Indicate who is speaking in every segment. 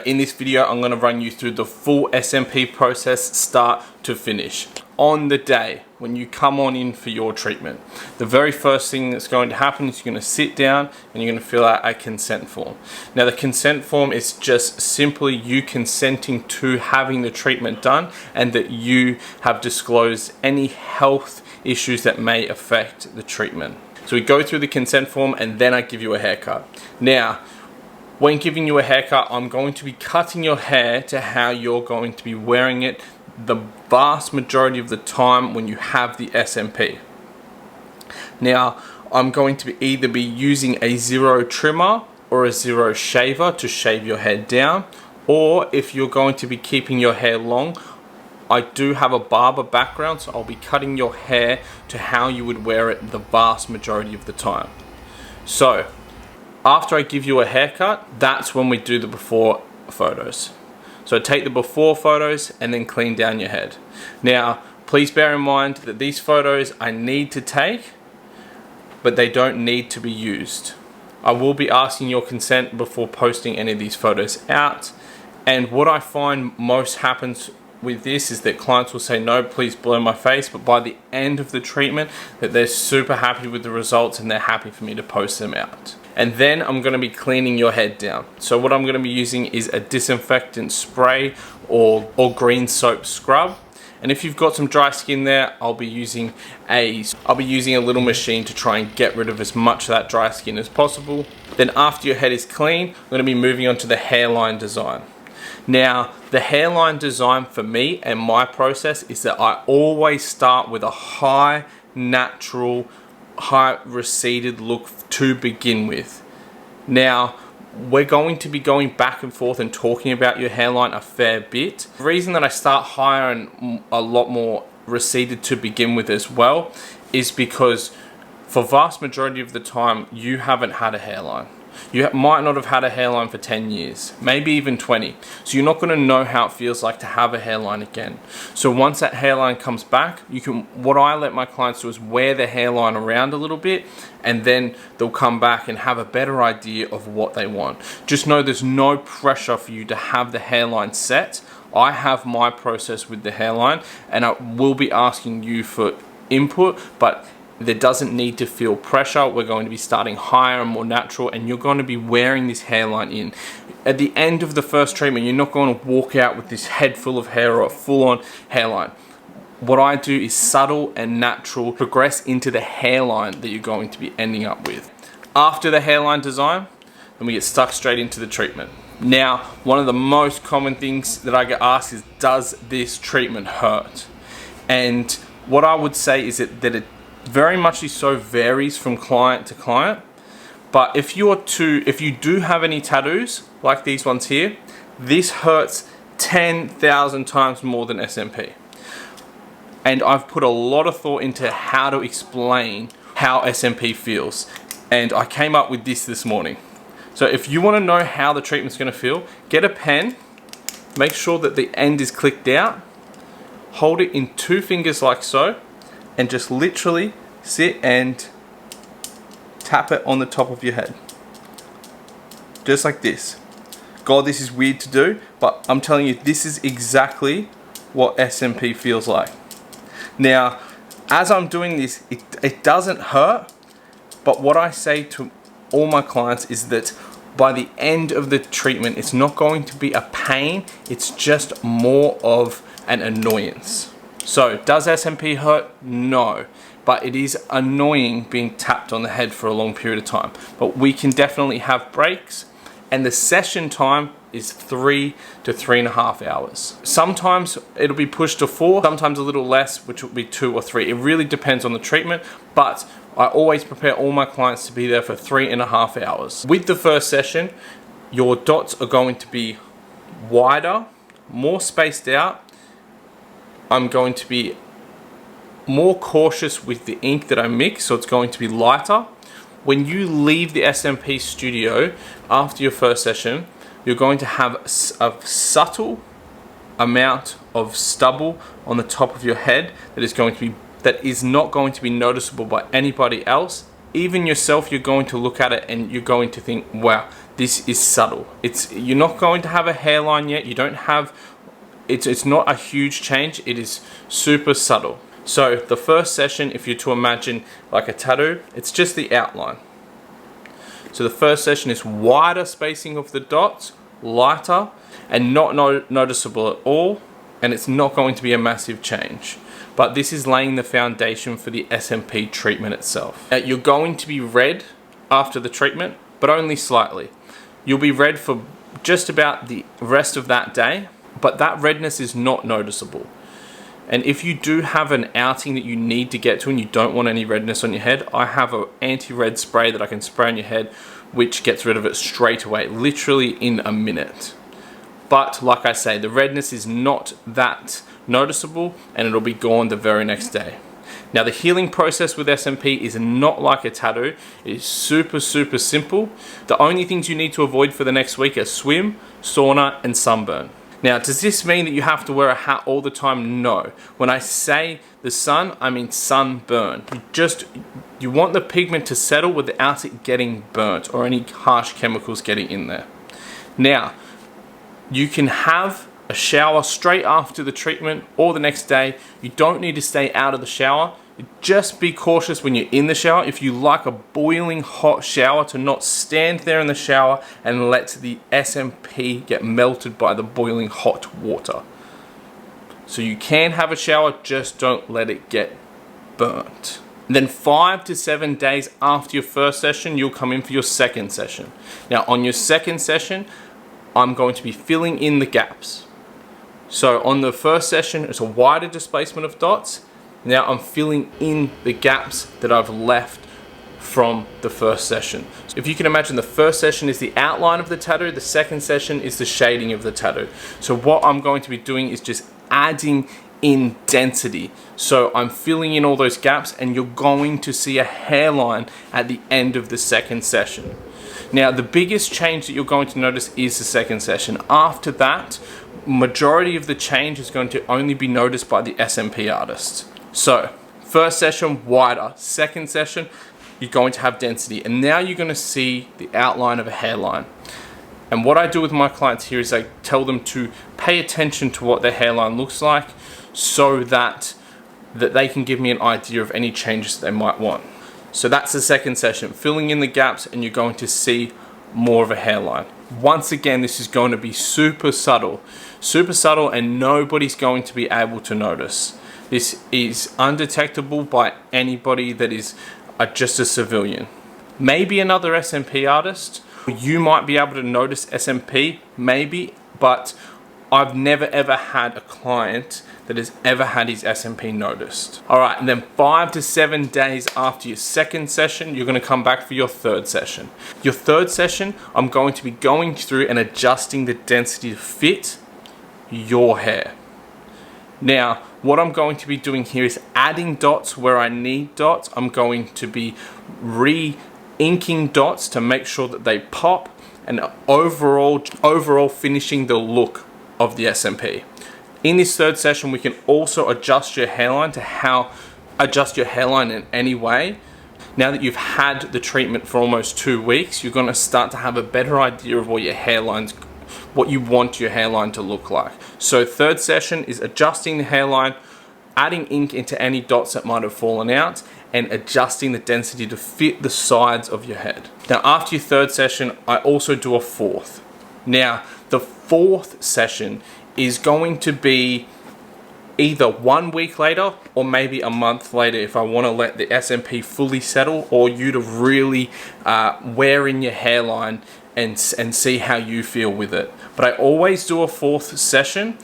Speaker 1: in this video, I'm going to run you through the full SMP process, start to finish. On the day when you come on in for your treatment, the very first thing that's going to happen is you're going to sit down and you're going to fill out a consent form. Now, the consent form is just simply you consenting to having the treatment done and that you have disclosed any health issues that may affect the treatment. So we go through the consent form and then I give you a haircut. Now, when giving you a haircut, I'm going to be cutting your hair to how you're going to be wearing it the vast majority of the time when you have the SMP. Now, I'm going to either be using a zero trimmer or a zero shaver to shave your hair down, or if you're going to be keeping your hair long, I do have a barber background, so I'll be cutting your hair to how you would wear it the vast majority of the time. So, after I give you a haircut, that's when we do the before photos. So take the before photos and then clean down your head. Now, please bear in mind that these photos I need to take, but they don't need to be used. I will be asking your consent before posting any of these photos out. And what I find most happens with this is that clients will say, no, please blur my face, but by the end of the treatment that they're super happy with the results and they're happy for me to post them out. And then I'm going to be cleaning your head down. So what I'm going to be using is a disinfectant spray or green soap scrub. And if you've got some dry skin there, I'll be using a little machine to try and get rid of as much of that dry skin as possible. Then after your head is clean, I'm going to be moving on to the hairline design. Now, the hairline design for me and my process is that I always start with a high natural, high receded look to begin with. Now, we're going to be going back and forth and talking about your hairline a fair bit. The reason that I start higher and a lot more receded to begin with as well is because for vast majority of the time, you haven't had a hairline. You might not have had a hairline for 10 years, maybe even 20. So you're not going to know how it feels like to have a hairline again. So once that hairline comes back, what I let my clients do is wear their hairline around a little bit, and then they'll come back and have a better idea of what they want. Just know there's no pressure for you to have the hairline set. I have my process with the hairline, and I will be asking you for input, but there doesn't need to feel pressure. We're going to be starting higher and more natural, and you're going to be wearing this hairline in. At the end of the first treatment, you're not going to walk out with this head full of hair or a full-on hairline. What I do is subtle and natural, progress into the hairline that you're going to be ending up with. After the hairline design, then we get stuck straight into the treatment. Now, one of the most common things that I get asked is, does this treatment hurt? And what I would say is that it very much so varies from client to client. But if you do have any tattoos like these ones here, this hurts 10,000 times more than SMP. And I've put a lot of thought into how to explain how SMP feels, and I came up with this morning. So if you want to know how the treatment's going to feel, get a pen, make sure that the end is clicked out, hold it in 2 fingers like so, and just literally sit and tap it on the top of your head. Just like this. God, this is weird to do, but I'm telling you, this is exactly what SMP feels like. Now, as I'm doing this, it doesn't hurt, but what I say to all my clients is that by the end of the treatment, it's not going to be a pain, it's just more of an annoyance. So, does SMP hurt? No. But it is annoying being tapped on the head for a long period of time. But we can definitely have breaks. And the session time is 3 to 3.5 hours. Sometimes it'll be pushed to 4, sometimes a little less, which will be 2 or 3. It really depends on the treatment. But I always prepare all my clients to be there for 3.5 hours. With the first session, your dots are going to be wider, more spaced out. I'm going to be more cautious with the ink that I mix, so it's going to be lighter. When you leave the SMP studio after your first session, you're going to have a subtle amount of stubble on the top of your head that is not going to be noticeable by anybody else even yourself, you're going to look at it and you're going to think, wow, this is subtle. You're not going to have a hairline yet. You don't have, it's not a huge change. It is super subtle. So the first session, if you're to imagine like a tattoo, it's just the outline. So the first session is wider spacing of the dots, lighter, and not noticeable at all, and it's not going to be a massive change. But this is laying the foundation for the SMP treatment itself. You're going to be red after the treatment, but only slightly. You'll be red for just about the rest of that day, but that redness is not noticeable. And if you do have an outing that you need to get to and you don't want any redness on your head, I have an anti-red spray that I can spray on your head, which gets rid of it straight away, literally in a minute. But like I say, the redness is not that noticeable and it'll be gone the very next day. Now the healing process with SMP is not like a tattoo. It is super simple. The only things you need to avoid for the next week are swim, sauna, and sunburn. Now, does this mean that you have to wear a hat all the time? No. When I say the sun, I mean sunburn. You want the pigment to settle without it getting burnt or any harsh chemicals getting in there. Now, you can have a shower straight after the treatment or the next day. You don't need to stay out of the shower. Just be cautious when you're in the shower. If you like a boiling hot shower, to not stand there in the shower and let the SMP get melted by the boiling hot water. So you can have a shower, just don't let it get burnt. And then 5 to 7 days after your first session, you'll come in for your second session. Now on your second session, I'm going to be filling in the gaps. So on the first session, it's a wider displacement of dots. Now I'm filling in the gaps that I've left from the first session. If you can imagine, the first session is the outline of the tattoo, the second session is the shading of the tattoo. So what I'm going to be doing is just adding in density. So I'm filling in all those gaps and you're going to see a hairline at the end of the second session. Now the biggest change that you're going to notice is the second session. After that, majority of the change is going to only be noticed by the SMP artist. So, first session, wider. Second session, you're going to have density. And now you're going to see the outline of a hairline. And what I do with my clients here is I tell them to pay attention to what their hairline looks like so that they can give me an idea of any changes they might want. So that's the second session, filling in the gaps, and you're going to see more of a hairline. Once again, this is going to be super subtle, and nobody's going to be able to notice. This is undetectable by anybody that is just a civilian. Maybe another SMP artist, you might be able to notice SMP, maybe, but I've never ever had a client that has ever had his SMP noticed. All right, and then 5 to 7 days after your second session, you're gonna come back for your third session. Your third session, I'm going to be going through and adjusting the density to fit your hair. Now, what I'm going to be doing here is adding dots where I need dots. I'm going to be re-inking dots to make sure that they pop, and overall finishing the look of the SMP. In this third session, we can also adjust your hairline in any way. Now that you've had the treatment for almost 2 weeks, you're going to start to have a better idea of what you want your hairline to look like. So third session is adjusting the hairline, adding ink into any dots that might have fallen out, and adjusting the density to fit the sides of your head. Now after your third session, I also do a fourth. Now the fourth session is going to be either 1 week later or maybe a month later if I want to let the SMP fully settle, or you to really wear in your hairline and see how you feel with it. But I always do a fourth session,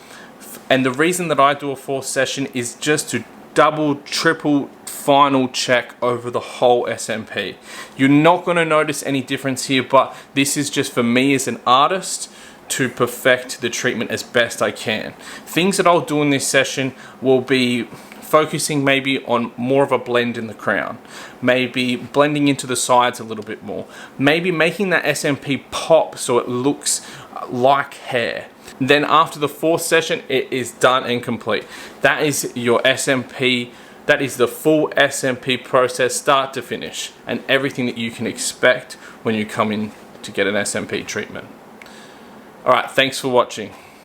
Speaker 1: and the reason that I do a fourth session is just to double, triple, final check over the whole SMP. You're not going to notice any difference here, but this is just for me as an artist to perfect the treatment as best I can. Things that I'll do in this session will be focusing maybe on more of a blend in the crown, maybe blending into the sides a little bit more, maybe making that SMP pop so it looks like hair. Then after the fourth session, it is done and complete. That is your SMP That is the full SMP process, start to finish, and everything that you can expect when you come in to get an SMP treatment. Alright, thanks for watching.